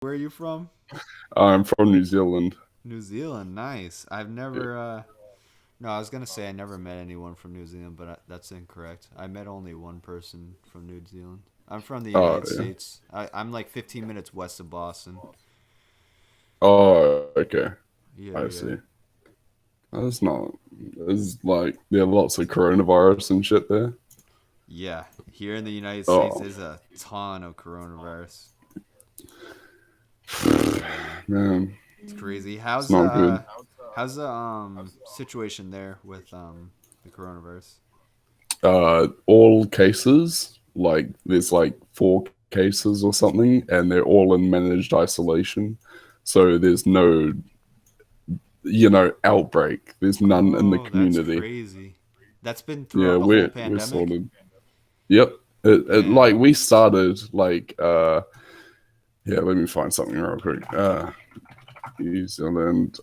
Where are you from? I'm from New Zealand. New Zealand. Nice. I've Yeah. never. No, I was gonna say I never met anyone from New Zealand, but that's incorrect. I met only one person from New Zealand. I'm from the Oh, United yeah. States. I'm like 15 minutes west of Boston. Oh, okay. Yeah, I yeah, see. That's not. There's like there are lots of coronavirus and shit there. yeah. Here in the United States, Oh, there's a ton of coronavirus. Yeah, man, it's crazy. it's not good. How's the situation there with the coronavirus? All cases, like there's like four cases or something, and they're all in managed isolation. So there's no, outbreak. There's none in the Oh, that's community. crazy. That's been Yeah, throughout the whole we're pandemic. sorted. Yep. Like Damn. we started like yeah, let me find something real quick. New Zealand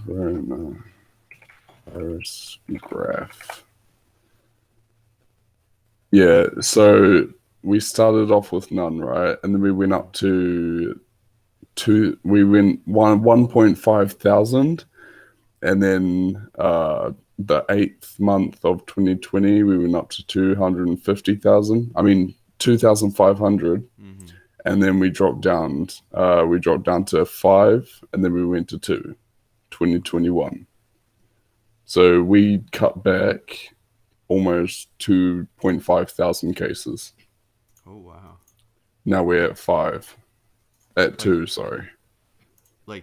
coronavirus graph. Yeah, so we started off with none, right? And then we went Mhm. up to we went 1.5 thousand, and then the eighth month of 2020 we went up to 250,000. I mean 2,500, Mhm. and then we dropped down to five, and then we went to two, 2021. So we cut back almost 2.5 thousand cases. Oh wow. Now we're at five, at Like two, sorry.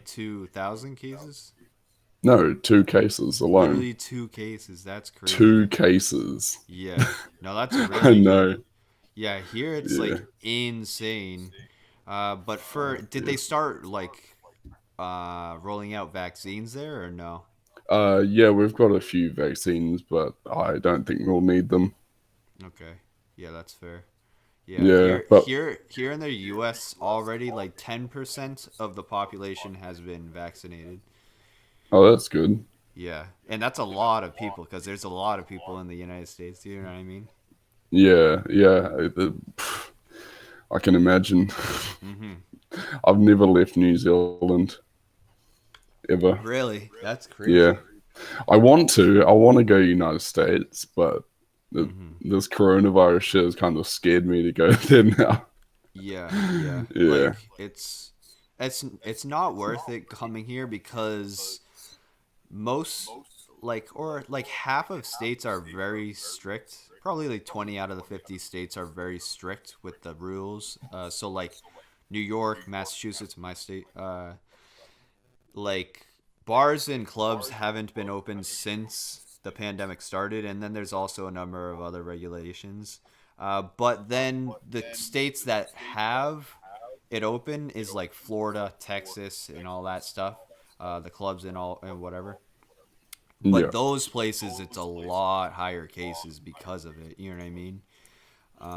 2,000 cases? No, two cases alone. Literally two cases. That's crazy. Two cases. Yeah. No, that's I really know. good. Yeah, here it's Yeah. like insane. But for did Yeah. they start like rolling out vaccines there or no? Yeah, we've got a few vaccines, but I don't think we'll need them. Okay. Yeah, that's fair. Yeah, Yeah, here but here here in the US already like 10% of the population has been vaccinated. oh, that's good. Yeah. And that's a lot of people because there's a lot of people in the United States, do you know what I mean? Yeah, yeah. I can imagine. Mhm. I've never left New Zealand ever. Really? That's Yeah, crazy. I want to. I want to go United States, but Mhm. this coronavirus shit has kind of scared me to go there now. Yeah, yeah. Yeah, Like it's not worth it coming here because most like half of states are very strict. Probably like 20 out of the 50 states are very strict with the rules. So like New York, Massachusetts, my state, like bars and clubs haven't been open since the pandemic started, and then there's also a number of other regulations. But then the states that have it open is like Florida, Texas, and all that stuff. The clubs and all and whatever. But yeah, those places, it's a lot higher cases because of it. You know what I mean?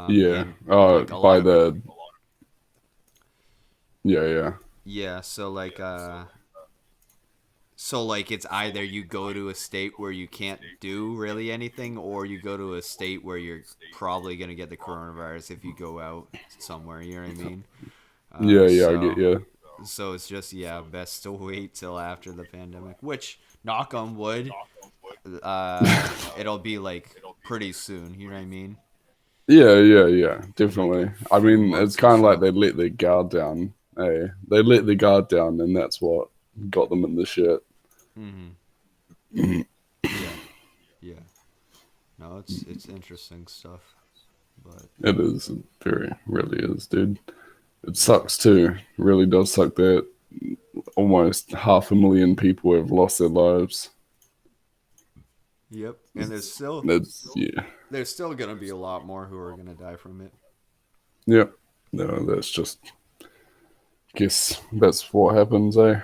yeah. And like a lot By of people. the yeah, yeah, Yeah. So like it's either you go to a state where you can't do really anything, or you go to a state where you're probably gonna get the coronavirus if you go out somewhere. You know what I mean? Uh, yeah, yeah. I get so you. so it's just best to wait till after the pandemic. Which knock on wood, it'll be like pretty soon. You know what I mean? Yeah, yeah, yeah. In like a Definitely. I few mean, it's months or kind of like so. they let their guard down. Hey, they let their guard down, and that's what got them in the shit. Hmm. it Yeah, yeah. No, it's interesting stuff, but is it very, really is, dude. It sucks too. It really does suck that almost 500,000 people have lost their lives. yep. And That's yeah, there's still gonna be a lot more who are gonna die from it. yeah. No, that's just guess that's what happens, eh?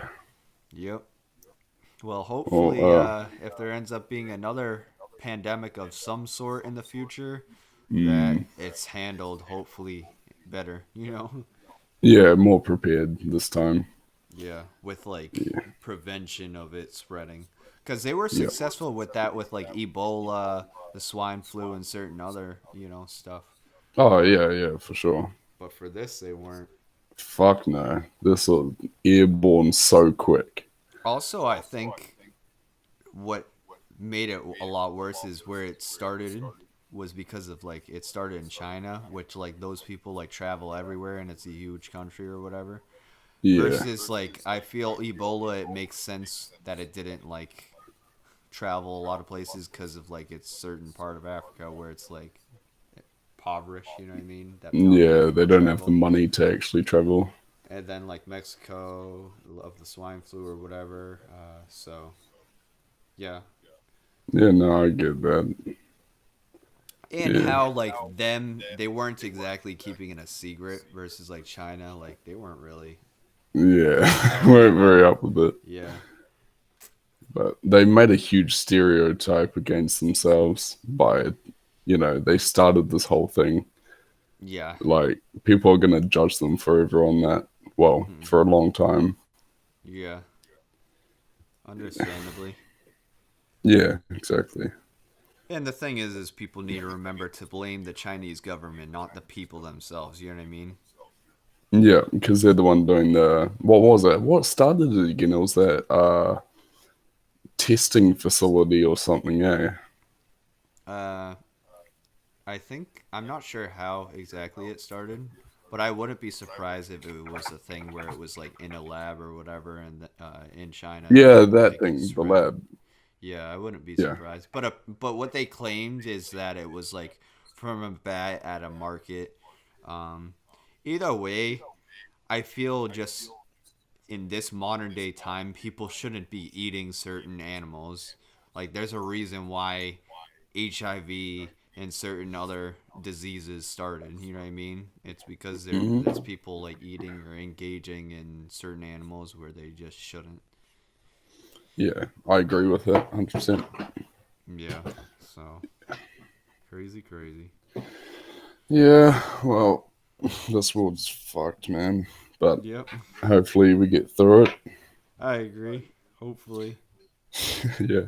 Yep. Well, Well, hopefully, if there ends up being another pandemic of some sort in the future, that mm, it's handled hopefully better. You know. yeah, more prepared this time. Yeah, with like Yeah, prevention of it spreading, because they were yeah. successful with that with like Ebola, the swine flu, and certain other stuff. Oh yeah, yeah, for sure. But for this, they weren't. Fuck no. This is airborne so quick. Also, I think what made it a lot worse is where it started was because of like it started in China, which like those people like travel everywhere and it's a huge country or whatever. Yeah. Versus like I feel Ebola, it makes sense that it didn't like travel a lot of places because of like it's certain part of Africa where it's like impoverished, you know what I mean? That not many Yeah, they people don't have the travel. money to actually travel. And then like Mexico of the swine flu or whatever. So yeah, Yeah, no, I get that. and Yeah. how like them they weren't exactly keeping it a secret versus like China, like they weren't really Yeah. telling Weren't very anybody. up with it. Yeah, But they made a huge stereotype against themselves by, they started this whole thing. yeah, Like, people are going to judge them forever on that. Well, hmm for a long time. yeah, understandably. Yeah, exactly. And the thing is people need to remember to blame the Chinese government, not the people themselves. You know what I mean? Yeah, because they're the one doing the what was it? What started it again? It was that testing facility or something, eh? Uh, I think I'm not sure how exactly it started, but I wouldn't be surprised if it was a thing where it was like in a lab or whatever, and in China, and Yeah, then that like it thing, the spread. lab. Yeah, I wouldn't be Yeah. surprised. But what they claimed is that it was like from a bat at a market. Um, Either way, I feel just in this modern day time, people shouldn't be eating certain animals. Like, there's a reason why HIV and certain other diseases started. You know what I mean? It's because it's Hmm. people like eating or engaging in certain animals where they just shouldn't. Yeah, I agree with that 100%. Yeah. So crazy, crazy. Yeah, well, this world's fucked, man. But Yep. hopefully we get through it. I agree. Hopefully. Yeah.